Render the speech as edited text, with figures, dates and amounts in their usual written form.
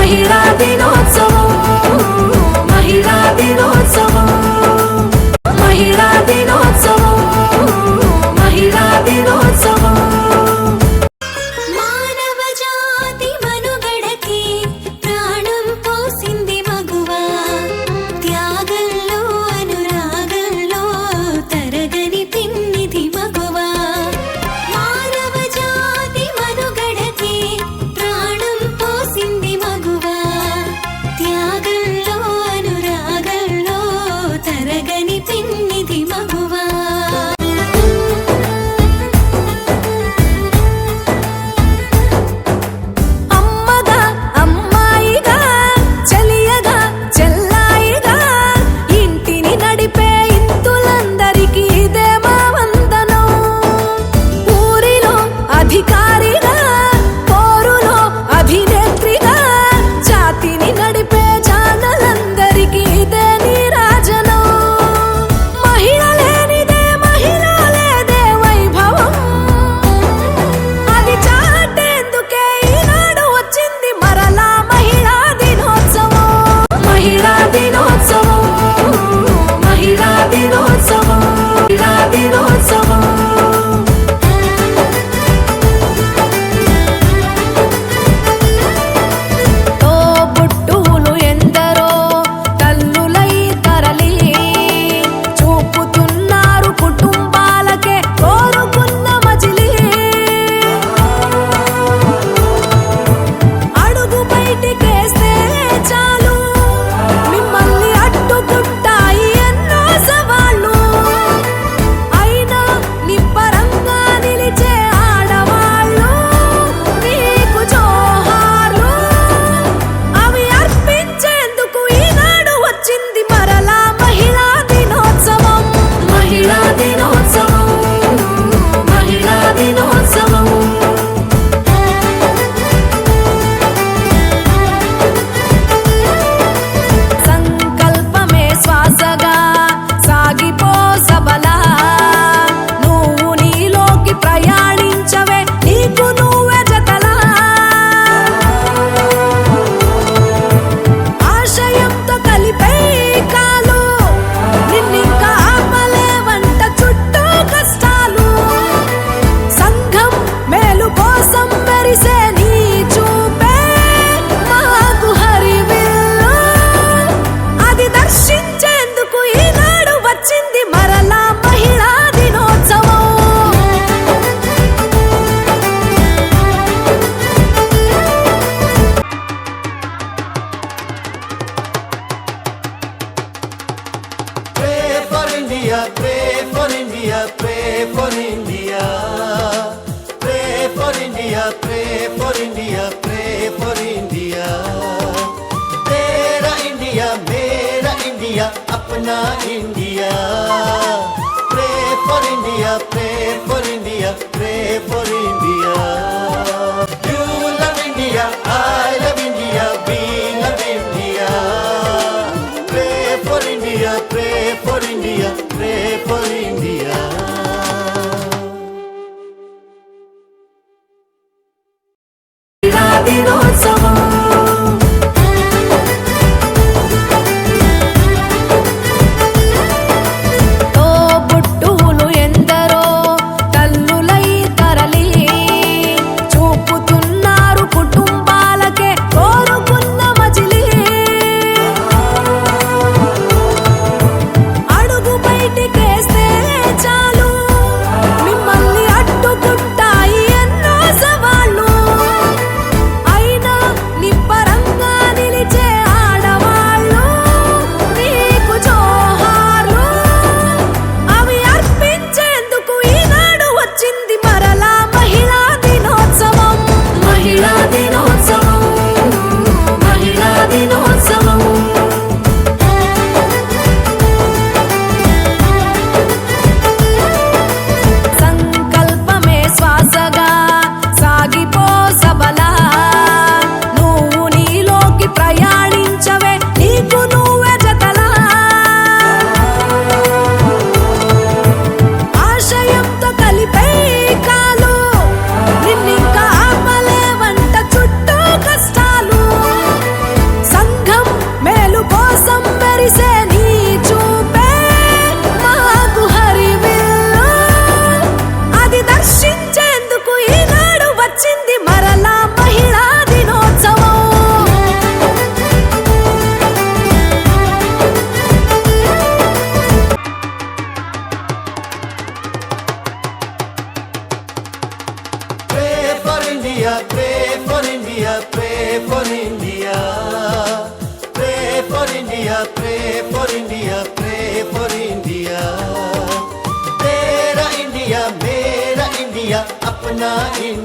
మహిళా దినోత్సవం మహిళా దినోత్సవం మహిళా దినోత్సవం మహిళా దినోత్సవం మానవ జాతి మనుగడకి ప్రాణం పోసింది మగువా త్యాగంలో అనురాగంలో తరగని పిన్నిది మగువా మానవ జాతి మనుగడకి ప్రాణం పోసింది మగువా త్యాగంలో అనురాగంలో తరగని పిన్నిది మగువా అమ్మగా అమ్మాయిగా చెలియగా చెల్లాయిగా ఇంటిని నడిపే ఇంతులందరికీ ఇదే మా వందనం ఊరిలో అధికారిగా పోరులో అభినేత్రిగా జాతిని నడిపే జానలందరికీ ఇదే నీరాజనం మహిళ లేనిదే మహిళ లేదే వైభవం అది చాటేందుకే ఈనాడు వచ్చింది మరలా మహిళా దినోత్సవం మహిళా దినోత్సవం మహిళా దినోత్సవం మహిళా దినోత్సవం తోబుట్టువులు ఎందరో తల్లులై తరలి చూపుతున్నారు కుటుంబాలకే కోరుకున్న మజిలీ అడుగు బయటికేస్తే చాలు మిమ్మల్ని అడ్డుకుంటాయి ఎన్నో సవాళ్ళు అయినా నిబ్బరంగా నిలిచే ఆడవాళ్ళు మీకు జోహార్లు అవి అర్పించేందుకు ఈనాడు వచ్చింది మరలా మహిళా దినోత్సవం మహిళా దినోత్సవం మహిళా దినోత్సవం సంకల్పమే శ్వాసగా సాగిపో సబలా నువ్వు నీలోకి ప్రయాణించవే నీకు నువ్వే జతలా ఆశయంతో కలిపే కాలు నిన్నింకా ఆపలేవంట చుట్టూ కష్టాలు సంఘం మేలు కోసం మెరిసే నీ చూపే మాకు హరివిల్లు అది దర్శించేందుకు ఈనాడు వచ్చింది మరలా మహిళా దినోత్సవం Pray for India, pray for India, pray for India. Pray for India, pray for India, pray for India. Tera India, mera India, apna India. Pray for India, pray for India, pray for India. You love India, I love India, we love India. Pray for India, pray for India, pray for India. మహిళా దినోత్సవం for India, pray for India. तेरा India मेरा India अपना India